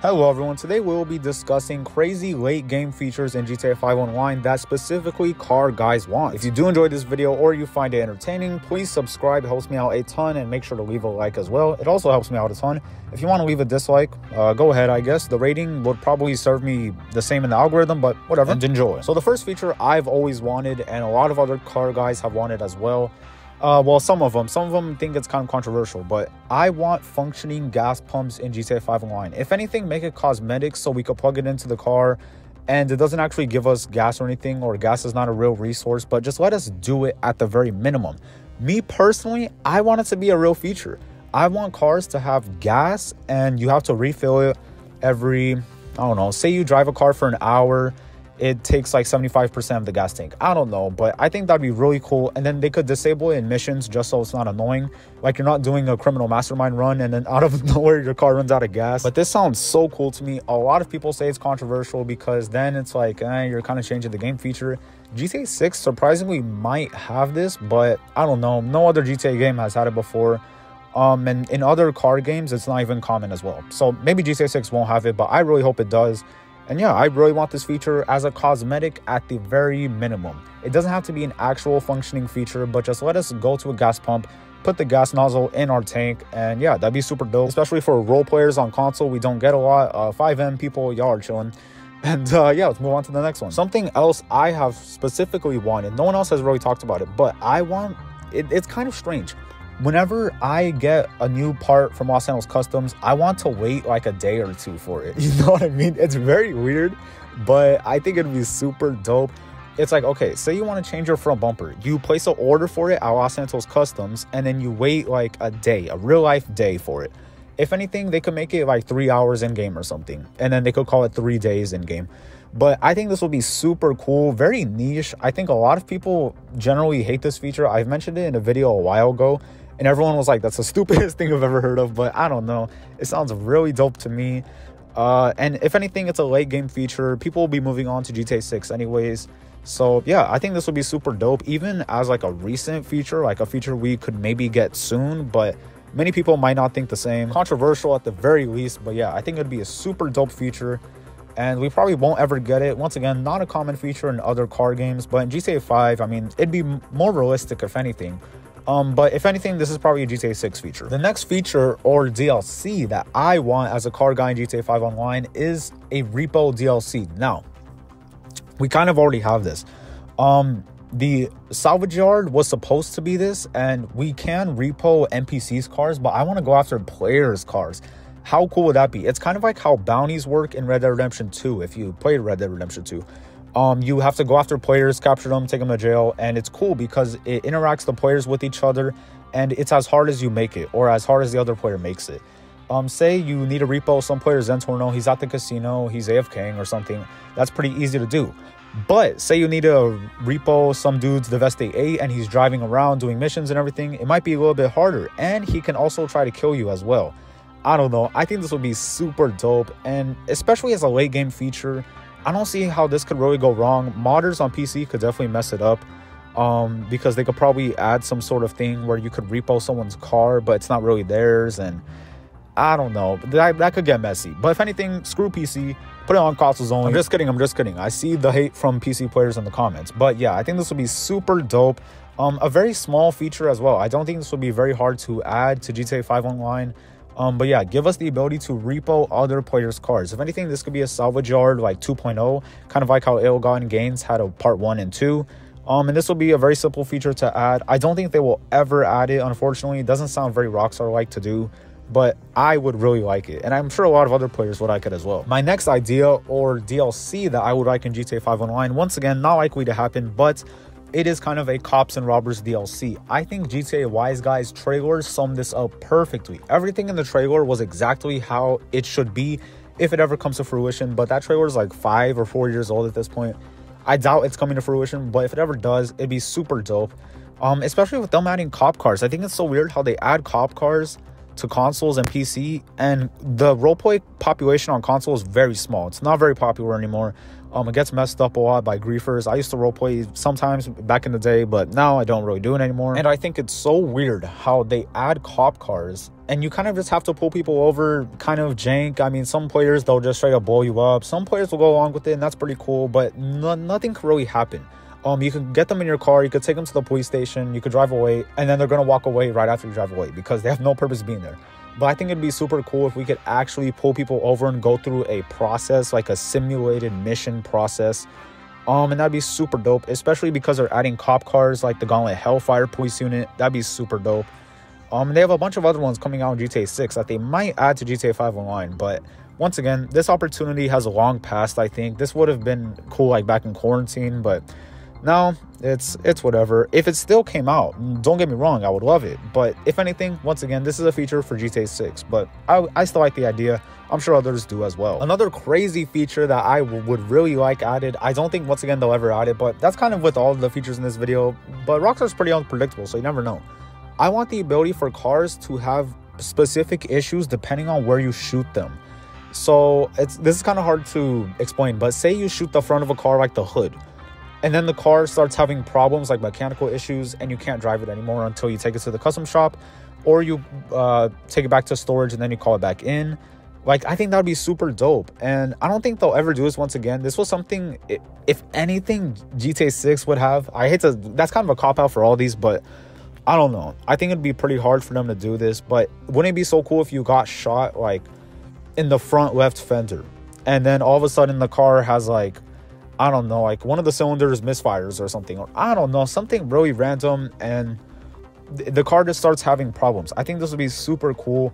Hello everyone, today we will be discussing crazy late game features in GTA 5 Online that specifically car guys want. If you do enjoy this video or you find it entertaining, please subscribe, it helps me out a ton, and make sure to leave a like as well. It also helps me out a ton. If you want to leave a dislike, go ahead I guess. The rating would probably serve me the same in the algorithm, but whatever, and enjoy. So the first feature I've always wanted, and a lot of other car guys have wanted as well, well, some of them think it's kind of controversial, but I want functioning gas pumps in GTA 5 Online. If anything, make it cosmetic so we could plug it into the car and it doesn't actually give us gas or anything, or gas is not a real resource, but just let us do it at the very minimum. Me personally, I want it to be a real feature. I want cars to have gas and you have to refill it every, I don't know, say you drive a car for an hour, it takes like 75% of the gas tank. I don't know, but I think that'd be really cool. And then they could disable it in missions just so it's not annoying. Like you're not doing a criminal mastermind run and then out of nowhere your car runs out of gas. But this sounds so cool to me. A lot of people say it's controversial because then it's like, you're kind of changing the game feature. GTA 6 surprisingly might have this, but I don't know. No other GTA game has had it before. And in other car games, it's not even common as well. So maybe GTA 6 won't have it, but I really hope it does. And yeah, I really want this feature as a cosmetic at the very minimum. It doesn't have to be an actual functioning feature, but just let us go to a gas pump, put the gas nozzle in our tank, and yeah, that'd be super dope. Especially for role players on console, we don't get a lot. 5M people, y'all are chilling. And yeah, let's move on to the next one. Something else I have specifically wanted, no one else has really talked about it, but I want, it's kind of strange. Whenever I get a new part from Los Angeles Customs, I want to wait like a day or two for it. You know what I mean? It's very weird, but I think it'd be super dope. It's like, okay, say you want to change your front bumper. You place an order for it at Los Angeles Customs, and then you wait like a day, a real life day for it. If anything, they could make it like 3 hours in game or something, and then they could call it 3 days in game. But I think this will be super cool, very niche. I think a lot of people generally hate this feature. I've mentioned it in a video a while ago, and everyone was like, that's the stupidest thing I've ever heard of, but I don't know. It sounds really dope to me. And if anything, it's a late game feature. People will be moving on to GTA 6 anyways. So yeah, I think this will be super dope, even as like a recent feature, like a feature we could maybe get soon, but many people might not think the same. Controversial at the very least, but yeah, I think it'd be a super dope feature. And we probably won't ever get it. Once again, not a common feature in other car games, but in GTA 5, I mean, it'd be more realistic if anything. But if anything, this is probably a GTA 6 feature. The next feature or DLC that I want as a car guy in GTA 5 Online is a Repo DLC. Now, we kind of already have this. The salvage yard was supposed to be this, and we can repo NPCs' cars, but I want to go after players' cars. How cool would that be? It's kind of like how bounties work in Red Dead Redemption 2, if you played Red Dead Redemption 2. You have to go after players, capture them, take them to jail, and it's cool because it interacts the players with each other, and it's as hard as you make it, or as hard as the other player makes it. Say you need a repo, some player's Zentorno, he's at the casino, he's AFKing or something. That's pretty easy to do. But say you need a repo, some dude's the Veste 8, and he's driving around doing missions and everything, it might be a little bit harder, and he can also try to kill you as well. I don't know, I think this would be super dope, and especially as a late game feature, I don't see how this could really go wrong. Modders on PC could definitely mess it up because they could probably add some sort of thing where you could repo someone's car, but it's not really theirs, and I don't know. That could get messy. But if anything, screw PC, put it on consoles only. I'm just kidding. I see the hate from PC players in the comments. But yeah, I think this would be super dope. A very small feature as well. I don't think this would be very hard to add to GTA 5 Online. But yeah, give us the ability to repo other players' cars. If anything, this could be a salvage yard like 2.0, kind of like how Ill-Gotten Gains had a part 1 and 2. And this will be a very simple feature to add. I don't think they will ever add it, unfortunately. It doesn't sound very Rockstar-like to do, but I would really like it. And I'm sure a lot of other players would like it as well. My next idea or DLC that I would like in GTA 5 Online, once again, not likely to happen, but it is kind of a Cops and Robbers DLC. I think GTA Wise Guys trailer summed this up perfectly. Everything in the trailer was exactly how it should be if it ever comes to fruition, but that trailer is like 5 or 4 years old at this point. I doubt it's coming to fruition, but if it ever does, it'd be super dope. Especially with them adding cop cars. I think it's so weird how they add cop cars to consoles and PC, and the roleplay population on console is very small. It's not very popular anymore. It gets messed up a lot by griefers. I used to roleplay sometimes back in the day, but now I don't really do it anymore. And I think it's so weird how they add cop cars and you kind of just have to pull people over, kind of jank. I mean, some players, they'll just straight up blow you up. Some players will go along with it, and that's pretty cool, but nothing could really happen. You could get them in your car, you could take them to the police station, you could drive away, and then they're going to walk away right after you drive away because they have no purpose being there. But I think it'd be super cool if we could actually pull people over and go through a process, like a simulated mission process. And that'd be super dope, especially because they're adding cop cars like the Gauntlet Hellfire Police Unit. That'd be super dope. And they have a bunch of other ones coming out in GTA 6 that they might add to GTA 5 Online. But once again, this opportunity has long passed, I think. This would have been cool like back in quarantine, but now it's whatever. If it still came out, don't get me wrong, I would love it. But if anything, once again, this is a feature for GTA 6. But I still like the idea. I'm sure others do as well. Another crazy feature that I would really like added, I don't think, once again, they'll ever add it, but that's kind of with all the features in this video. But Rockstar's pretty unpredictable, so you never know. I want the ability for cars to have specific issues depending on where you shoot them. So this is kind of hard to explain, but say you shoot the front of a car, like the hood, and then the car starts having problems like mechanical issues and you can't drive it anymore until you take it to the custom shop, or you take it back to storage and then you call it back in. Like, I think that would be super dope, and I don't think they'll ever do this once again. This was something, if anything, GTA 6 would have. I hate to, that's kind of a cop-out for all these, but I don't know. I think it'd be pretty hard for them to do this, but wouldn't it be so cool if you got shot, like, in the front left fender, and then all of a sudden the car has, like, I don't know, like one of the cylinders misfires or something, or I don't know, something really random, and the car just starts having problems. I think this would be super cool.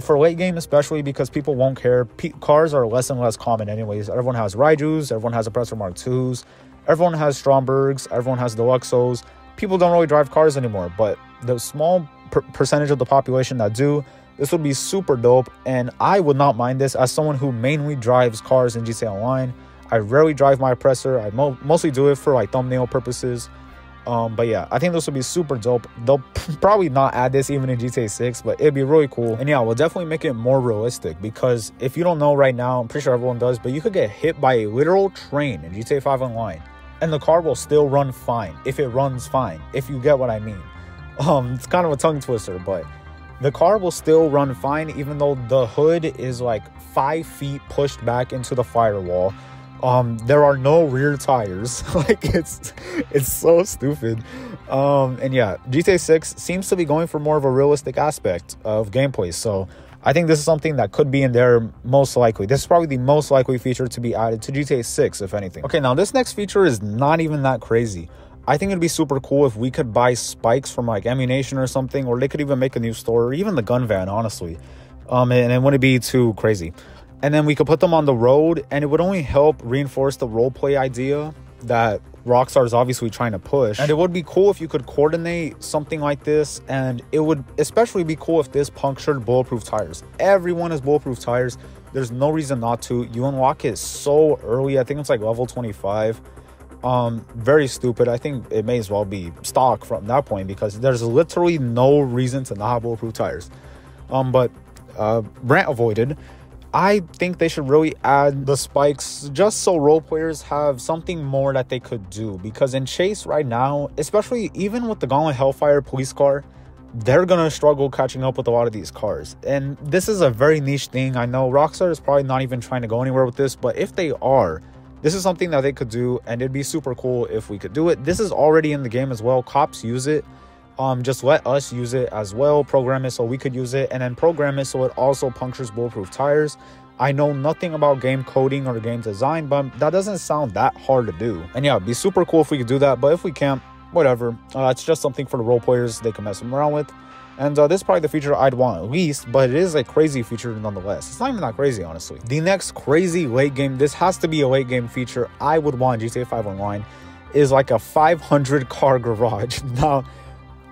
For late game especially, because people won't care. Cars are less and less common anyways. Everyone has Raijus, everyone has Oppressor Mark IIs, everyone has Strombergs, everyone has Deluxos. People don't really drive cars anymore, but the small percentage of the population that do, this would be super dope, and I would not mind this as someone who mainly drives cars in GTA Online. I rarely drive my Oppressor. I mostly do it for like thumbnail purposes. But yeah, I think this would be super dope. They'll probably not add this even in GTA 6, but it'd be really cool. And yeah, we'll definitely make it more realistic, because if you don't know right now, I'm pretty sure everyone does, but you could get hit by a literal train in GTA 5 Online, and the car will still run fine, if it runs fine, if you get what I mean. It's kind of a tongue twister, but the car will still run fine, even though the hood is like 5 feet pushed back into the firewall. There are no rear tires. Like, it's so stupid. And yeah, GTA 6 seems to be going for more of a realistic aspect of gameplay, so I think this is something that could be in there most likely. This is probably the most likely feature to be added to GTA 6, if anything. Okay, now this next feature is not even that crazy. I think it'd be super cool if we could buy spikes from like ammunition or something, or they could even make a new store, or even the gun van, honestly. And it wouldn't be too crazy. And then we could put them on the road, and it would only help reinforce the roleplay idea that Rockstar is obviously trying to push. And it would be cool if you could coordinate something like this, and it would especially be cool if this punctured bulletproof tires. Everyone has bulletproof tires. There's no reason not to. You unlock it so early. I think it's like level 25. Very stupid. I think it may as well be stock from that point, because there's literally no reason to not have bulletproof tires. But rant avoided. I think they should really add the spikes just so role players have something more that they could do, because in Chase right now, especially even with the Gauntlet Hellfire police car, they're gonna struggle catching up with a lot of these cars. And this is a very niche thing. I know Rockstar is probably not even trying to go anywhere with this, but if they are, this is something that they could do, and it'd be super cool if we could do it. This is already in the game as well. Cops use it. Just let us use it as well, program it so we could use it, and then program it so it also punctures bulletproof tires. I know nothing about game coding or game design, but that doesn't sound that hard to do. And yeah, it'd be super cool if we could do that, but if we can't, whatever. It's just something for the role players they can mess around with. And this is probably the feature I'd want at least, but it is a crazy feature nonetheless. It's not even that crazy, honestly. The next crazy late game, this has to be a late game feature I would want in GTA 5 Online, is like a 500 car garage. Now,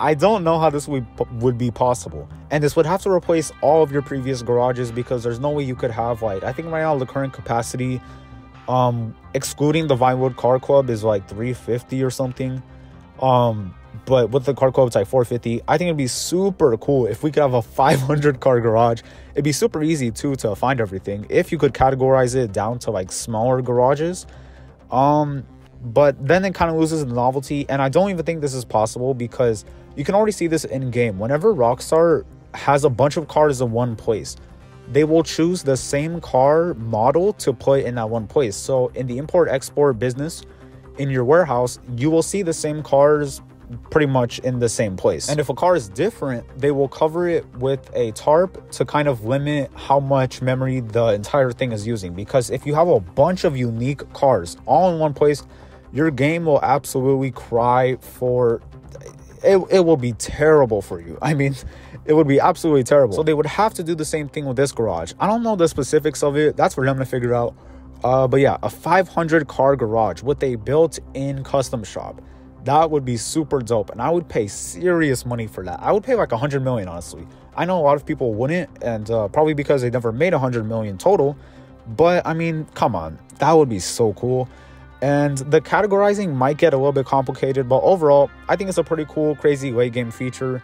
I don't know how this would be possible, and this would have to replace all of your previous garages, because there's no way you could have, like, I think right now the current capacity, excluding the Vinewood Car Club, is like 350 or something. but with the car quote type 450, I think it'd be super cool if we could have a 500 car garage. It'd be super easy too to find everything if you could categorize it down to like smaller garages. But then it kind of loses the novelty, and I don't even think this is possible because you can already see this in game. Whenever Rockstar has a bunch of cars in one place, they will choose the same car model to put in that one place. So in the import-export business, in your warehouse, you will see the same cars pretty much in the same place. And if a car is different, they will cover it with a tarp to kind of limit how much memory the entire thing is using. Because if you have a bunch of unique cars all in one place, your game will absolutely cry for it. It will be terrible for you. I mean, it would be absolutely terrible. So they would have to do the same thing with this garage. I don't know the specifics of it. That's for them to figure out. But yeah, a 500 car garage with a built-in custom shop. That would be super dope, and I would pay serious money for that. I would pay like 100 million, honestly. I know a lot of people wouldn't, and probably because they never made 100 million total. But I mean, come on, that would be so cool. And the categorizing might get a little bit complicated, but overall, I think it's a pretty cool, crazy late game feature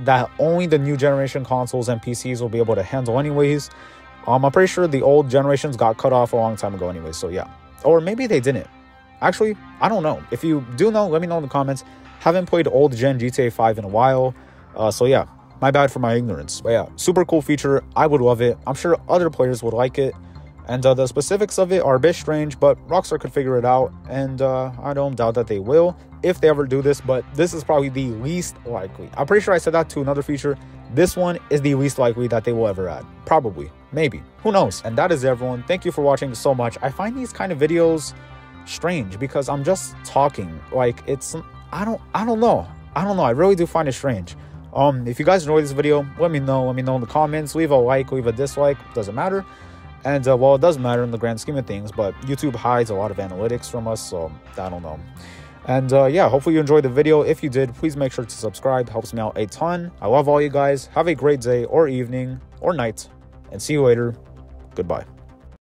that only the new generation consoles and PCs will be able to handle anyways. I'm pretty sure the old generations got cut off a long time ago anyway, so yeah. Or maybe they didn't. Actually, I don't know. If you do know, let me know in the comments. Haven't played old gen GTA 5 in a while, so yeah, my bad for my ignorance. But yeah, super cool feature. I would love it. I'm sure other players would like it. And the specifics of it are a bit strange, but Rockstar could figure it out. And I don't doubt that they will if they ever do this, but this is probably the least likely. I'm pretty sure I said that to another feature. This one is the least likely that they will ever add. Probably. Maybe. Who knows? And that is everyone. Thank you for watching so much. I find these kind of videos strange because I'm just talking. Like, it's... I don't know. I really do find it strange. If you guys enjoyed this video, let me know in the comments. Leave a like, leave a dislike. Doesn't matter. And, well, it does matter in the grand scheme of things, but YouTube hides a lot of analytics from us, so I don't know. And, yeah, hopefully you enjoyed the video. If you did, please make sure to subscribe. Helps me out a ton. I love all you guys. Have a great day or evening or night, and see you later. Goodbye.